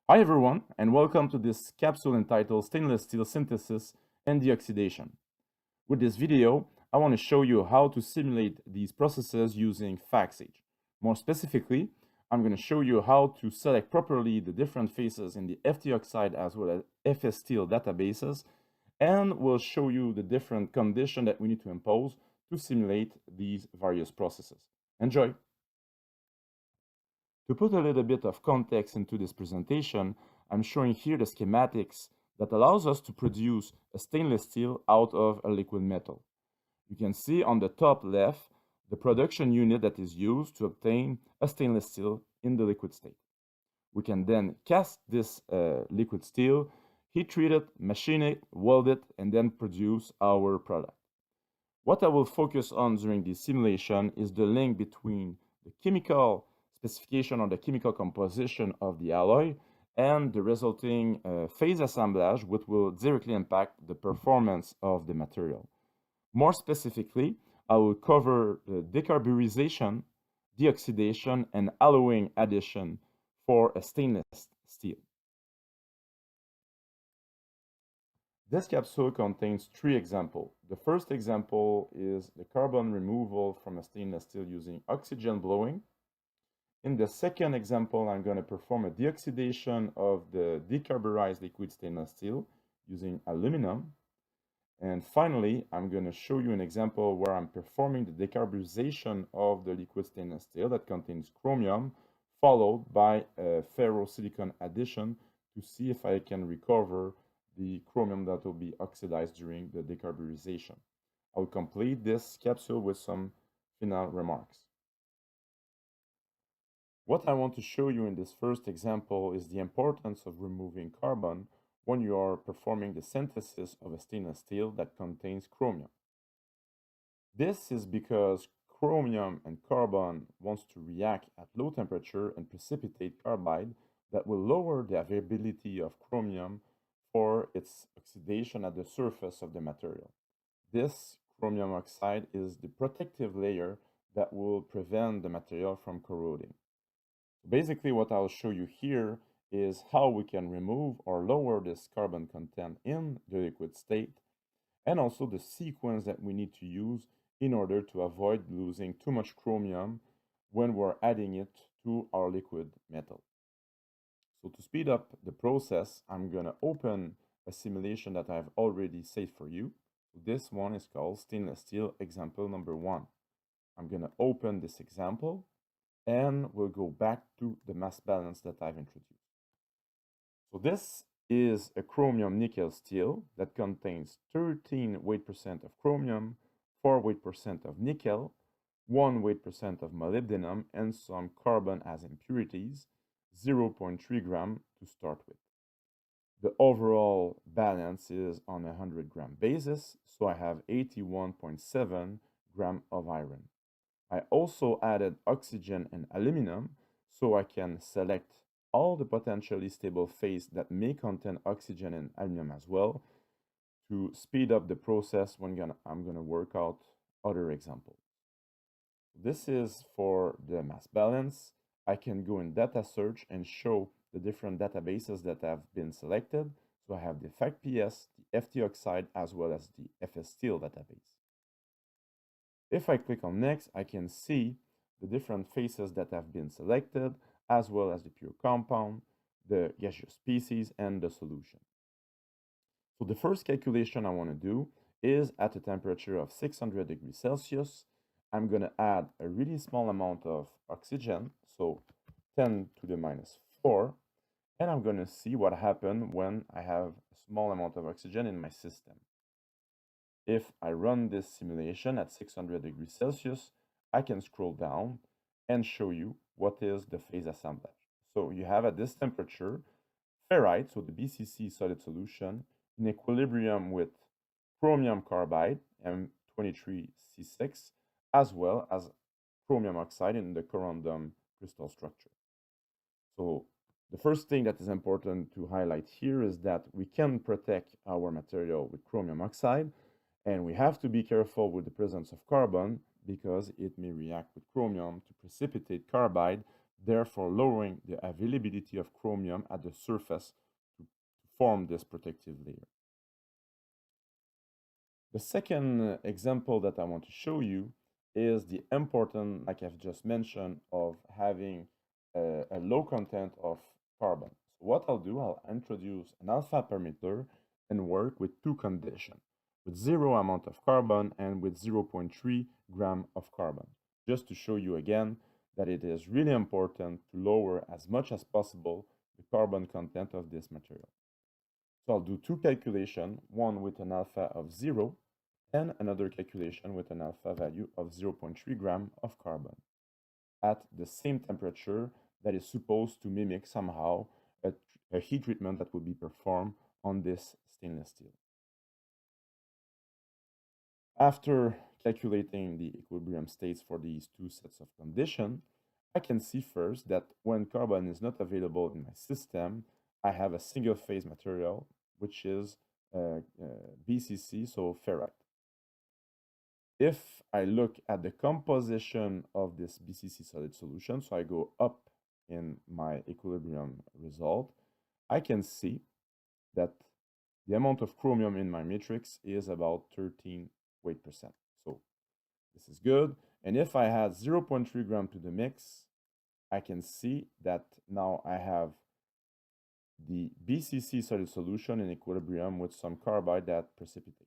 Hi everyone, and welcome to this capsule entitled Stainless Steel Synthesis and Deoxidation. With this video, I want to show you how to simulate these processes using FACSage. More specifically, I'm going to show you how to select properly the different phases in the FT oxide as well as FS steel databases, and we'll show you the different conditions that we need to impose to simulate these various processes. Enjoy! To put a little bit of context into this presentation, I'm showing here the schematics that allows us to produce a stainless steel out of a liquid metal. You can see on the top left the production unit that is used to obtain a stainless steel in the liquid state. We can then cast this liquid steel, heat treat it, machine it, weld it, and then produce our product. What I will focus on during this simulation is the link between the chemical specification or the chemical composition of the alloy and the resulting phase assemblage, which will directly impact the performance of the material. More specifically, I will cover the decarburization, deoxidation, and alloying addition for a stainless steel. This capsule contains 3 examples. The first example is the carbon removal from a stainless steel using oxygen blowing. In the second example, I'm going to perform a deoxidation of the decarburized liquid stainless steel using aluminum. And finally, I'm going to show you an example where I'm performing the decarburization of the liquid stainless steel that contains chromium, followed by a ferrosilicon addition to see if I can recover the chromium that will be oxidized during the decarburization. I'll complete this capsule with some final remarks. What I want to show you in this first example is the importance of removing carbon when you are performing the synthesis of a stainless steel that contains chromium. This is because chromium and carbon wants to react at low temperature and precipitate carbide that will lower the availability of chromium for its oxidation at the surface of the material. This chromium oxide is the protective layer that will prevent the material from corroding. Basically, what I'll show you here is how we can remove or lower this carbon content in the liquid state, and also the sequence that we need to use in order to avoid losing too much chromium when we're adding it to our liquid metal. So to speed up the process, I'm going to open a simulation that I've already saved for you. This one is called stainless steel example number 1. I'm going to open this example and we'll go back to the mass balance that I've introduced. So this is a chromium nickel steel that contains 13 weight% of chromium, 4 weight% of nickel, 1 weight% of molybdenum, and some carbon as impurities, 0.3 gram to start with. The overall balance is on a 100 gram basis, so I have 81.7 gram of iron. I also added oxygen and aluminum, so I can select all the potentially stable phase that may contain oxygen and aluminum as well to speed up the process when I'm going to work out other examples. This is for the mass balance. I can go in data search and show the different databases that have been selected. So I have the FACPS, the FT oxide, as well as the FS steel database. If I click on next, I can see the different phases that have been selected, as well as the pure compound, the gaseous species, and the solution. So the first calculation I want to do is at a temperature of 600 degrees Celsius. I'm going to add a really small amount of oxygen, so 10 to the minus 4, and I'm going to see what happens when I have a small amount of oxygen in my system. If I run this simulation at 600 degrees Celsius, I can scroll down and show you what is the phase assemblage. So you have at this temperature ferrite, so the BCC solid solution, in equilibrium with chromium carbide, M23C6, as well as chromium oxide in the corundum crystal structure. So the first thing that is important to highlight here is that we can protect our material with chromium oxide, and we have to be careful with the presence of carbon because it may react with chromium to precipitate carbide therefore lowering the availability of chromium at the surface to form this protective layer. The second example that I want to show you is the importance, like I've just mentioned, of having a low content of carbon. So what I'll do, I'll introduce an alpha parameter and work with two conditions, with 0 amount of carbon and with 0.3 gram of carbon, just to show you again that it is really important to lower as much as possible the carbon content of this material. So I'll do two calculations, one with an alpha of 0 and another calculation with an alpha value of 0.3 gram of carbon at the same temperature that is supposed to mimic somehow a heat treatment that will be performed on this stainless steel. After calculating the equilibrium states for these two sets of conditions, I can see first that when carbon is not available in my system, I have a single phase material, which is BCC, so ferrite. If I look at the composition of this BCC solid solution, so I go up in my equilibrium result, I can see that the amount of chromium in my matrix is about 13 weight percent. So this is good. And if I add 0.3 gram to the mix, I can see that now I have the BCC solid solution in equilibrium with some carbide that precipitate.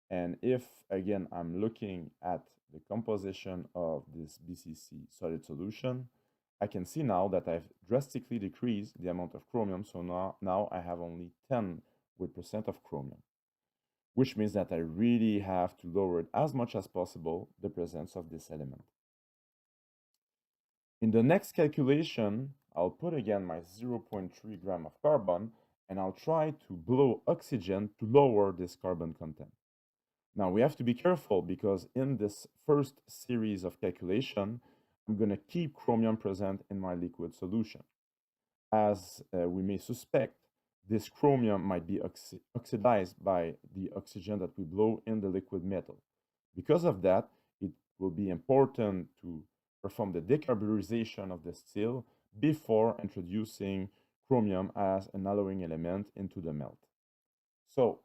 And if, again, I'm looking at the composition of this BCC solid solution, I can see now that I've drastically decreased the amount of chromium. So now I have only 10% of chromium, which means that I really have to lower it as much as possible, the presence of this element. In the next calculation, I'll put again my 0.3 gram of carbon, and I'll try to blow oxygen to lower this carbon content. Now, we have to be careful because in this first series of calculation, I'm going to keep chromium present in my liquid solution. As we may suspect, this chromium might be oxidized by the oxygen that we blow in the liquid metal. Because of that, it will be important to perform the decarburization of the steel before introducing chromium as an alloying element into the melt. So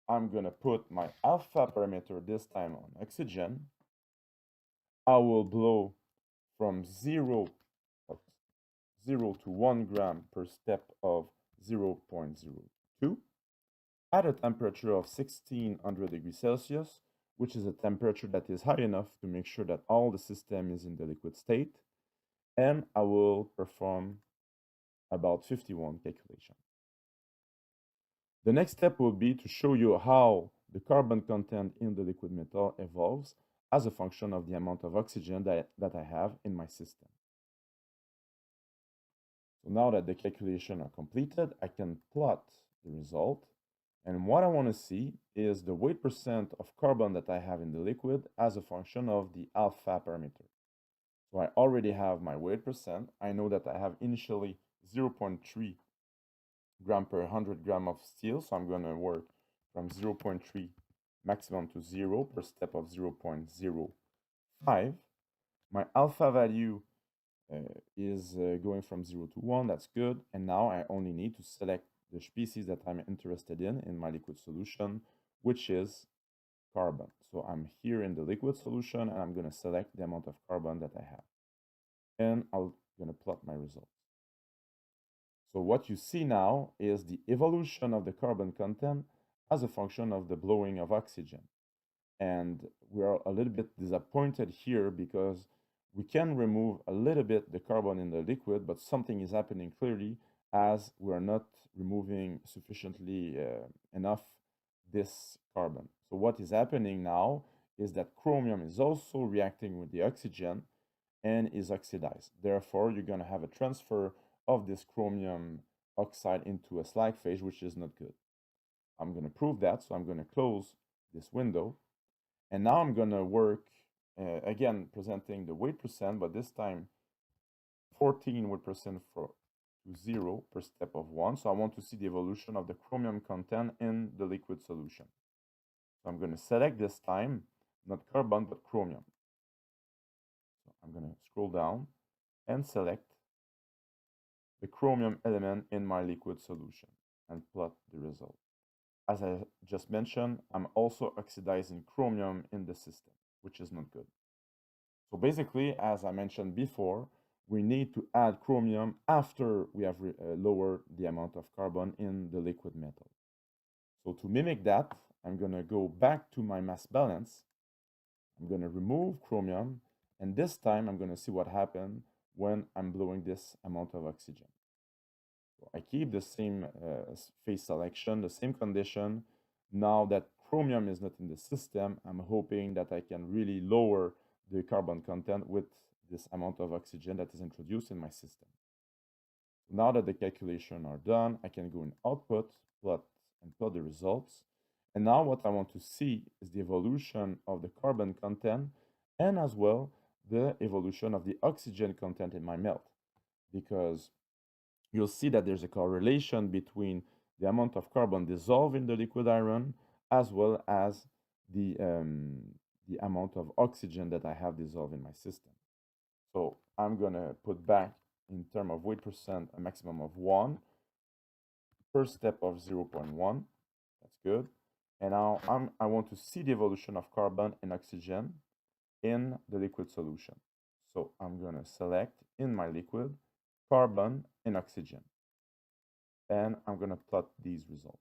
I'm going to put my alpha parameter this time on oxygen. I will blow from 0 to 1 gram per step of 0.02 at a temperature of 1600 degrees Celsius, which is a temperature that is high enough to make sure that all the system is in the liquid state. And I will perform about 51 calculations. The next step will be to show you how the carbon content in the liquid metal evolves as a function of the amount of oxygen that I have in my system. So now that the calculations are completed, I can plot the result. And what I want to see is the weight percent of carbon that I have in the liquid as a function of the alpha parameter. So I already have my weight percent. I know that I have initially 0.3 gram per 100 gram of steel. So I'm going to work from 0.3 maximum to 0 per step of 0.05. My alpha value is going from 0 to 1. That's good. And now I only need to select the species that I'm interested in my liquid solution, which is carbon. So I'm here in the liquid solution, and I'm going to select the amount of carbon that I have. And I'm going to plot my results. So what you see now is the evolution of the carbon content as a function of the blowing of oxygen. And we are a little bit disappointed here because we can remove a little bit the carbon in the liquid, but something is happening clearly as we are not removing sufficiently enough this carbon. So what is happening now is that chromium is also reacting with the oxygen and is oxidized. Therefore, you're going to have a transfer of this chromium oxide into a slag phase, which is not good. I'm going to prove that, so I'm going to close this window. And now I'm going to work, again, presenting the weight percent, but this time 14 weight percent to 0 per step of 1. So I want to see the evolution of the chromium content in the liquid solution. So I'm going to select this time, not carbon, but chromium. So I'm going to scroll down and select the chromium element in my liquid solution and plot the result. As I just mentioned, I'm also oxidizing chromium in the system, which is not good. So basically, as I mentioned before, we need to add chromium after we have lowered the amount of carbon in the liquid metal. So to mimic that, I'm going to go back to my mass balance. I'm going to remove chromium, and this time I'm going to see what happens when I'm blowing this amount of oxygen. So I keep the same phase selection, the same condition. Now that chromium is not in the system, I'm hoping that I can really lower the carbon content with this amount of oxygen that is introduced in my system. Now that the calculations are done, I can go in output, plot the results. And now what I want to see is the evolution of the carbon content and as well the evolution of the oxygen content in my melt. Because you'll see that there's a correlation between the amount of carbon dissolved in the liquid iron as well as the amount of oxygen that I have dissolved in my system. So I'm going to put back in terms of weight percent a maximum of 1, first step of 0.1, that's good. And now I want to see the evolution of carbon and oxygen in the liquid solution. So I'm going to select in my liquid carbon and oxygen. And I'm going to plot these results.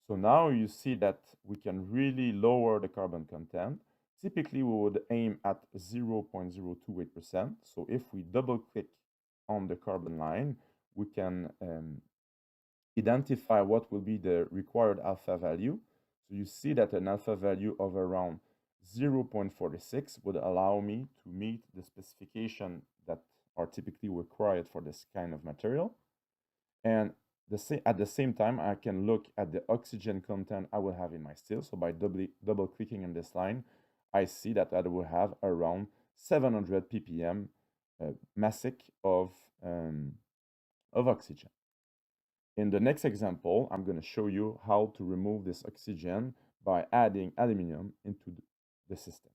So now you see that we can really lower the carbon content. Typically, we would aim at 0.028%. So if we double click on the carbon line, we can identify what will be the required alpha value. So you see that an alpha value of around 0.46 would allow me to meet the specification that are typically required for this kind of material. And at the same time, I can look at the oxygen content I will have in my steel. So by double clicking on this line, I see that I will have around 700 ppm massic of oxygen. In the next example, I'm going to show you how to remove this oxygen by adding aluminum into the system.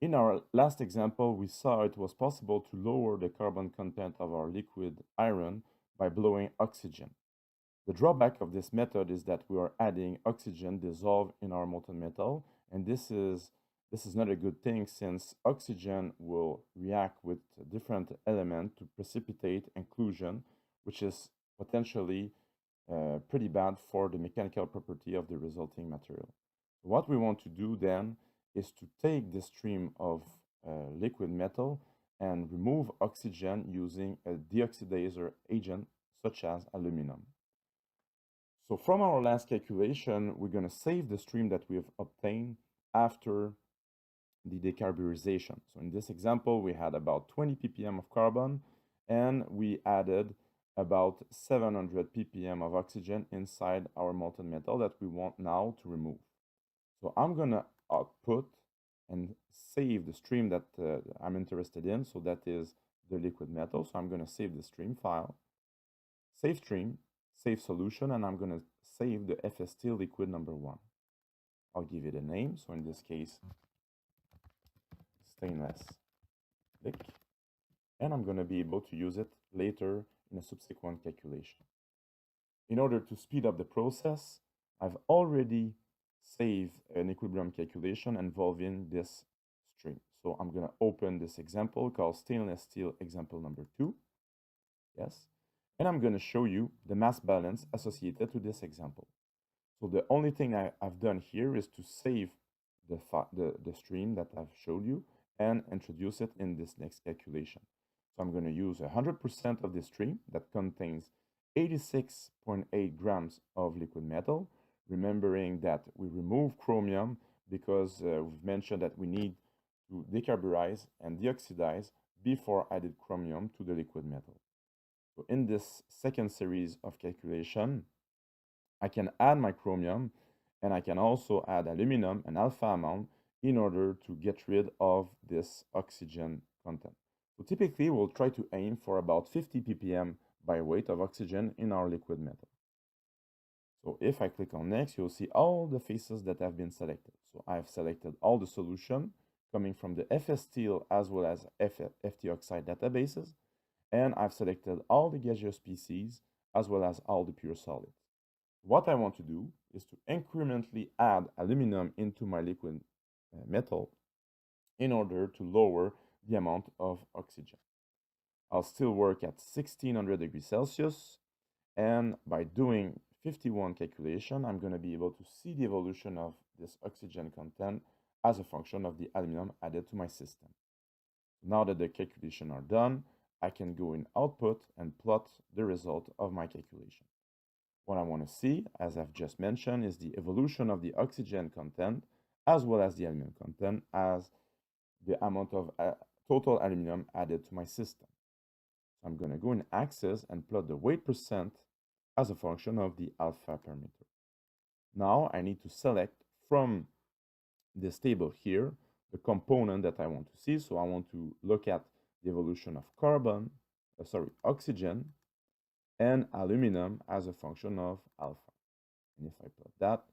In our last example, we saw it was possible to lower the carbon content of our liquid iron by blowing oxygen. The drawback of this method is that we are adding oxygen dissolved in our molten metal, and this is not a good thing since oxygen will react with different elements to precipitate inclusion, which is potentially pretty bad for the mechanical property of the resulting material. What we want to do then is to take this stream of liquid metal and remove oxygen using a deoxidizer agent such as aluminum. So from our last calculation, we're going to save the stream that we have obtained after the decarburization. So in this example, we had about 20 ppm of carbon and we added about 700 ppm of oxygen inside our molten metal that we want now to remove. So I'm going to output and save the stream that I'm interested in. So that is the liquid metal. So I'm going to save the stream file, save stream, save solution, and I'm going to save the FS steel liquid number 1. I'll give it a name. So in this case, stainless lick. And I'm going to be able to use it later in a subsequent calculation. In order to speed up the process, I've already saved an equilibrium calculation involving this stream. So I'm going to open this example called stainless steel example number 2. Yes. And I'm going to show you the mass balance associated to this example. So the only thing I've done here is to save the stream that I've showed you and introduce it in this next calculation. So I'm going to use 100% of this stream that contains 86.8 grams of liquid metal, remembering that we remove chromium because we've mentioned that we need to decarburize and deoxidize before added chromium to the liquid metal. So in this second series of calculation, I can add my chromium and I can also add aluminum, an alpha amount, in order to get rid of this oxygen content. So typically, we'll try to aim for about 50 ppm by weight of oxygen in our liquid metal. So if I click on next, you'll see all the phases that have been selected. So I've selected all the solution coming from the FS steel as well as FT oxide databases, and I've selected all the gaseous species as well as all the pure solids. What I want to do is to incrementally add aluminum into my liquid metal in order to lower the amount of oxygen. I'll still work at 1600 degrees Celsius, and by doing 51 calculation, I'm going to be able to see the evolution of this oxygen content as a function of the aluminum added to my system. Now that the calculations are done, I can go in output and plot the result of my calculation. What I want to see, as I've just mentioned, is the evolution of the oxygen content as well as the aluminum content as the amount of total aluminum added to my system. So I'm going to go in axis and plot the weight percent as a function of the alpha parameter. Now I need to select from this table here the component that I want to see. So I want to look at the evolution of oxygen and aluminum as a function of alpha. And if I plot that,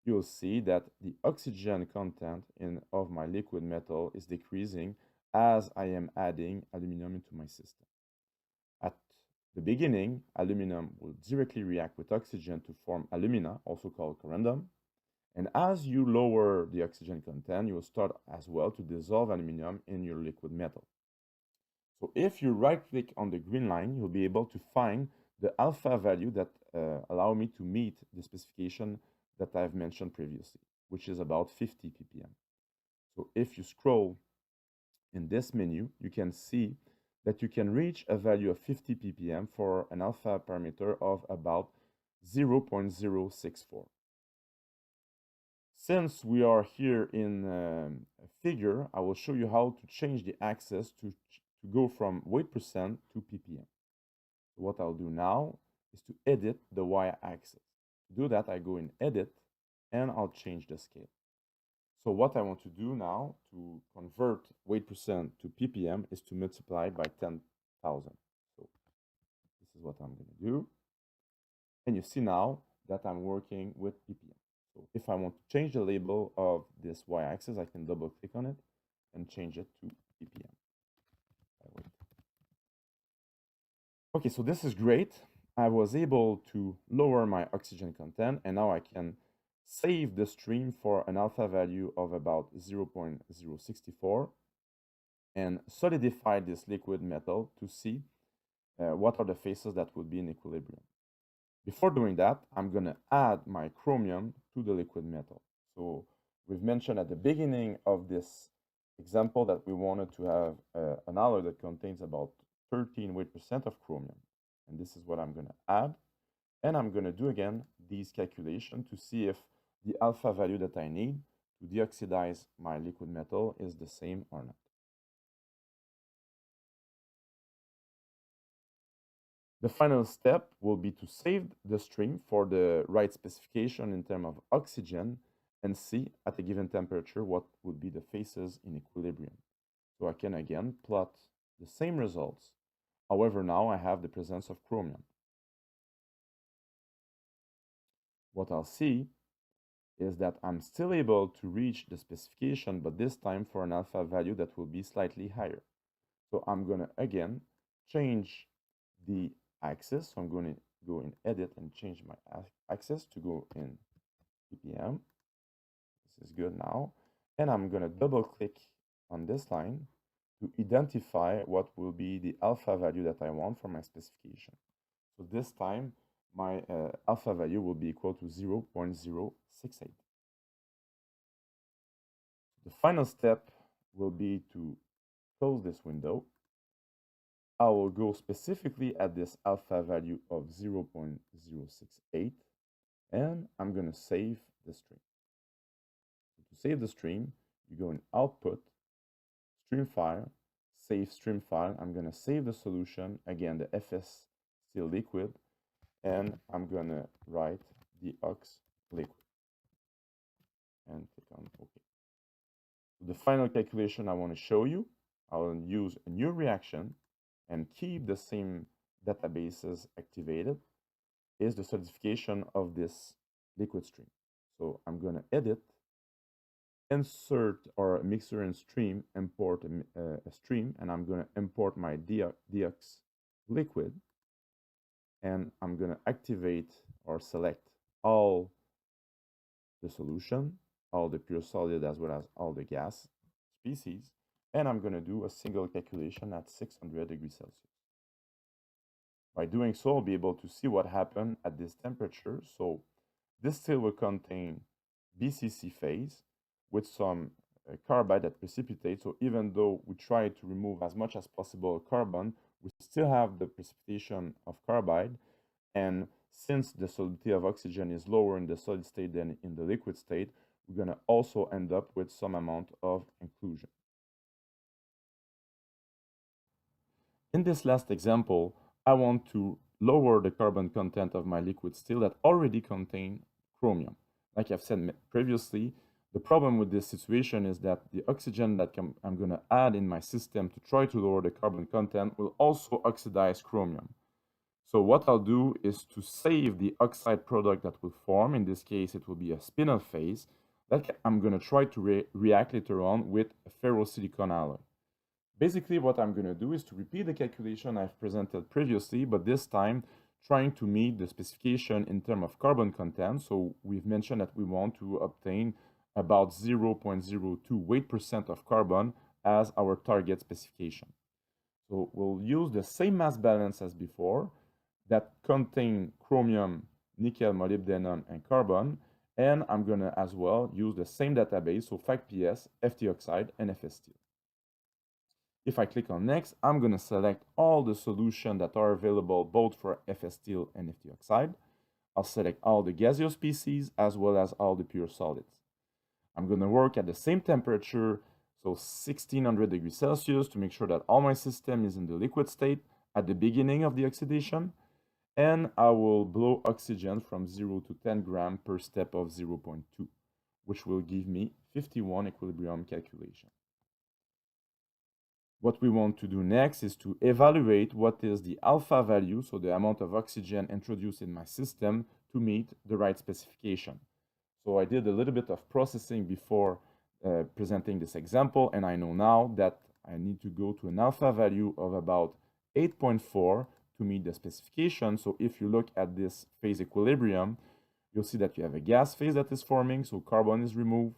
you'll see that the oxygen content of my liquid metal is decreasing as I am adding aluminum into my system. At the beginning, aluminum will directly react with oxygen to form alumina, also called corundum. And as you lower the oxygen content, you will start as well to dissolve aluminum in your liquid metal. So if you right-click on the green line, you'll be able to find the alpha value that allow me to meet the specification that I've mentioned previously, which is about 50 ppm. So if you scroll in this menu, you can see that you can reach a value of 50 ppm for an alpha parameter of about 0.064. Since we are here in a figure, I will show you how to change the axis to go from weight percent to ppm. So what I'll do now is to edit the y-axis. To do that, I go in Edit, and I'll change the scale. So what I want to do now to convert weight percent to ppm is to multiply by 10,000. So this is what I'm going to do. And you see now that I'm working with ppm. So if I want to change the label of this y-axis, I can double click on it and change it to ppm. Okay, so this is great. I was able to lower my oxygen content, and now I can save the stream for an alpha value of about 0.064 and solidify this liquid metal to see what are the phases that would be in equilibrium. Before doing that, I'm going to add my chromium to the liquid metal. So we've mentioned at the beginning of this example that we wanted to have an alloy that contains about 13 weight percent of chromium. And this is what I'm going to add. And I'm going to do again these calculations to see if the alpha value that I need to deoxidize my liquid metal is the same or not. The final step will be to save the stream for the right specification in terms of oxygen and see at a given temperature what would be the phases in equilibrium. So I can again plot the same results. However, now I have the presence of chromium. What I'll see is that I'm still able to reach the specification, but this time for an alpha value that will be slightly higher. So I'm going to again change the axis. So I'm going to go in Edit and change my axis to go in ppm. This is good now. And I'm going to double click on this line to identify what will be the alpha value that I want for my specification. So this time, my alpha value will be equal to 0.068. The final step will be to close this window. I will go specifically at this alpha value of 0.068, and I'm going to save the stream. So to save the stream, you go in Output, Stream File, Save Stream File. I'm going to save the solution, again, the FS steel liquid, and I'm going to write the ox liquid and click on OK. The final calculation I want to show you, I will use a new reaction and keep the same databases activated, is the solidification of this liquid stream. So I'm going to edit insert our mixer and stream, import a stream, and I'm going to import my Deox liquid, and I'm going to activate or select all the solution, all the pure solid as well as all the gas species, and I'm going to do a single calculation at 600 degrees Celsius. By doing so, I'll be able to see what happened at this temperature. So this still will contain BCC phase with some carbide that precipitates. So even though we try to remove as much as possible carbon, we still have the precipitation of carbide. And since the solubility of oxygen is lower in the solid state than in the liquid state, we're going to also end up with some amount of inclusion. In this last example, I want to lower the carbon content of my liquid still that already contain chromium. Like I've said previously, the problem with this situation is that the oxygen that I'm going to add in my system to try to lower the carbon content will also oxidize chromium. So what I'll do is to save the oxide product that will form. In this case, it will be a spinel phase that I'm going to try to react later on with a ferrosilicon alloy. Basically, what I'm going to do is to repeat the calculation I've presented previously, but this time trying to meet the specification in terms of carbon content. So we've mentioned that we want to obtain about 0.02 weight percent of carbon as our target specification. So we'll use the same mass balance as before that contain chromium, nickel, molybdenum, and carbon. And I'm going to as well use the same database, so FACPS, FT oxide, and FS steel. If I click on next, I'm going to select all the solutions that are available both for FS steel and FT oxide. I'll select all the gaseous species as well as all the pure solids. I'm going to work at the same temperature, so 1600 degrees Celsius, to make sure that all my system is in the liquid state at the beginning of the oxidation. And I will blow oxygen from 0 to 10 grams per step of 0.2, which will give me 51 equilibrium calculation. What we want to do next is to evaluate what is the alpha value, so the amount of oxygen introduced in my system to meet the right specification. So I did a little bit of processing before presenting this example, and I know now that I need to go to an alpha value of about 8.4 to meet the specification. So if you look at this phase equilibrium, you'll see that you have a gas phase that is forming, so carbon is removed.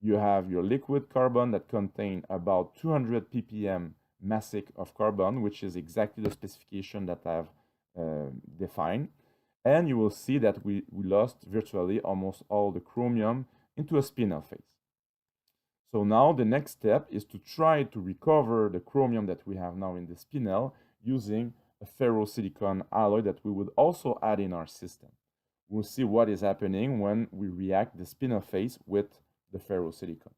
You have your liquid carbon that contain about 200 ppm massic of carbon, which is exactly the specification that I've defined. And you will see that we lost virtually almost all the chromium into a spinel phase. So now the next step is to try to recover the chromium that we have now in the spinel using a ferrosilicon alloy that we would also add in our system. We'll see what is happening when we react the spinel phase with the ferrosilicon.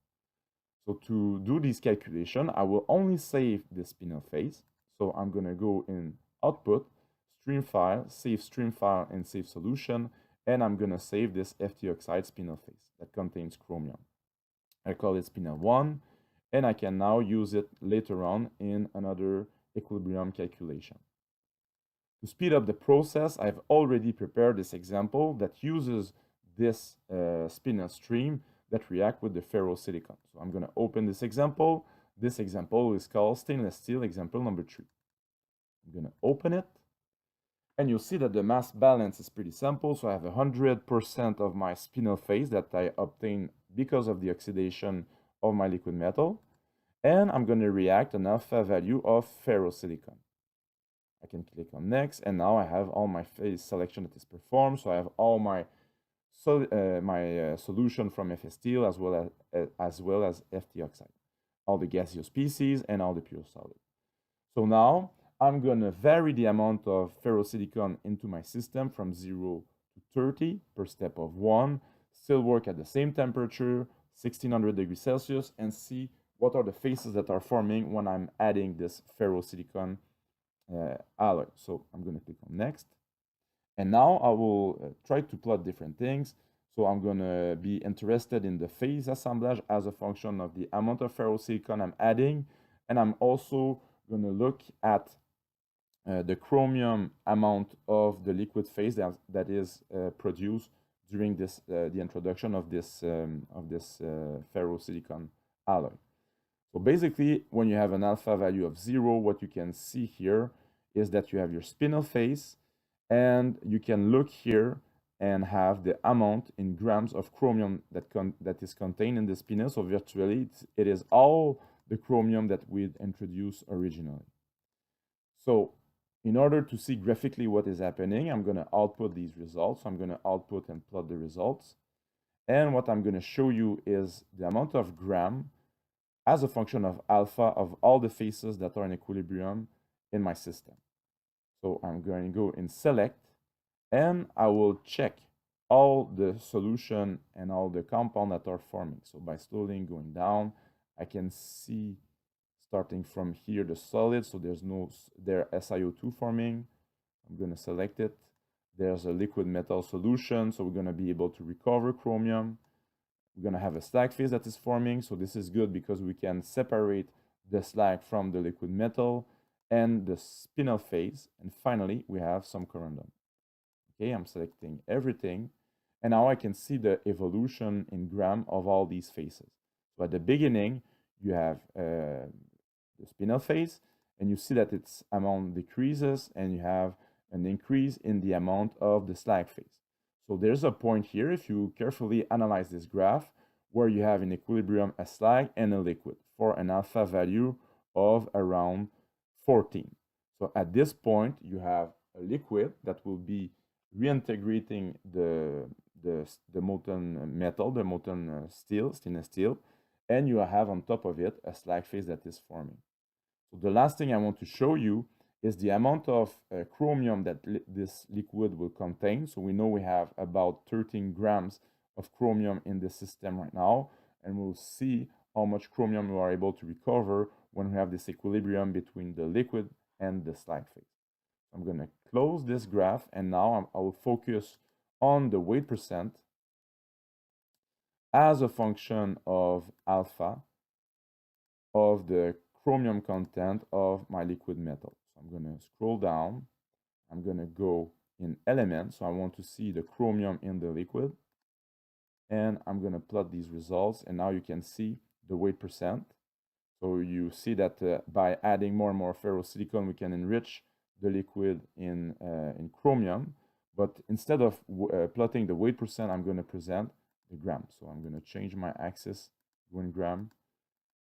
So to do this calculation, I will only save the spinel phase. So I'm going to go in Output, Stream File, Save Stream File, and Save Solution. And I'm going to save this FT oxide spinel phase that contains chromium. I call it spinel 1, and I can now use it later on in another equilibrium calculation. To speed up the process, I've already prepared this example that uses this spinel stream that react with the ferrosilicon. So I'm going to open this example. This example is called stainless steel example number 3. I'm going to open it. And you'll see that the mass balance is pretty simple. So I have 100% of my spinel phase that I obtained because of the oxidation of my liquid metal. And I'm going to react an alpha value of ferrosilicon. I can click on next, and now I have all my phase selection that is performed. So I have all my solution from FS steel as well as FT oxide, all the gaseous species and all the pure solid. So now I'm going to vary the amount of ferrosilicon into my system from 0 to 30 per step of 1, still work at the same temperature, 1600 degrees Celsius, and see what are the phases that are forming when I'm adding this ferrosilicon alloy. So I'm going to click on next. And now I will try to plot different things. So I'm going to be interested in the phase assemblage as a function of the amount of ferrosilicon I'm adding. And I'm also going to look at the chromium amount of the liquid phase that is produced during this the introduction of this ferrosilicon alloy. So basically, when you have an alpha value of 0, what you can see here is that you have your spinel phase, and you can look here and have the amount in grams of chromium that is contained in the spinel. So virtually, it is all the chromium that we introduced originally. So in order to see graphically what is happening, I'm going to output these results. So I'm going to output and plot the results. And what I'm going to show you is the amount of gram as a function of alpha of all the phases that are in equilibrium in my system. So I'm going to go in select, and I will check all the solution and all the compound that are forming. So by slowly going down, I can see starting from here the solid, so there's SiO2 forming. I'm going to select it. There's a liquid metal solution, so we're going to be able to recover chromium. We're going to have a slag phase that is forming, so this is good because we can separate the slag from the liquid metal, and the spinel phase, and finally we have some corundum. Okay, I'm selecting everything, and now I can see the evolution in gram of all these phases. So at the beginning, you have the spinel phase, and you see that its amount decreases, and you have an increase in the amount of the slag phase. So there's a point here, if you carefully analyze this graph, where you have in equilibrium a slag and a liquid for an alpha value of around 14. So at this point, you have a liquid that will be reintegrating the molten metal, the molten stainless steel, and you have on top of it a slag phase that is forming. So the last thing I want to show you is the amount of chromium that this liquid will contain. So we know we have about 13 grams of chromium in the system right now, and we'll see how much chromium we are able to recover when we have this equilibrium between the liquid and the slag phase. I'm going to close this graph, and now I will focus on the weight percent as a function of alpha of the chromium content of my liquid metal. So I'm going to scroll down. I'm going to go in elements. So I want to see the chromium in the liquid. And I'm going to plot these results. And now you can see the weight percent. So you see that by adding more and more ferrosilicon, we can enrich the liquid in chromium. But instead of plotting the weight percent, I'm going to present the gram. So I'm going to change my axis, 1 gram.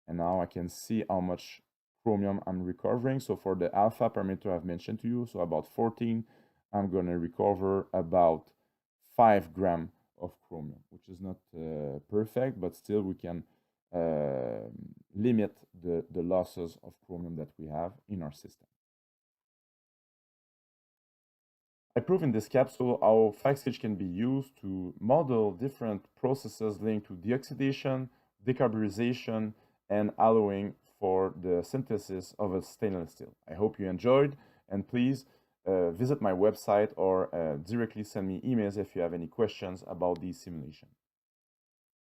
And now I can see how much chromium I'm recovering. So for the alpha parameter I've mentioned to you, so about 14, I'm going to recover about 5 grams of chromium, which is not perfect, but still we can limit the losses of chromium that we have in our system. I prove in this capsule how FACSCAGE can be used to model different processes linked to deoxidation, decarburization, and alloying for the synthesis of a stainless steel. I hope you enjoyed, and please visit my website or directly send me emails if you have any questions about these simulations.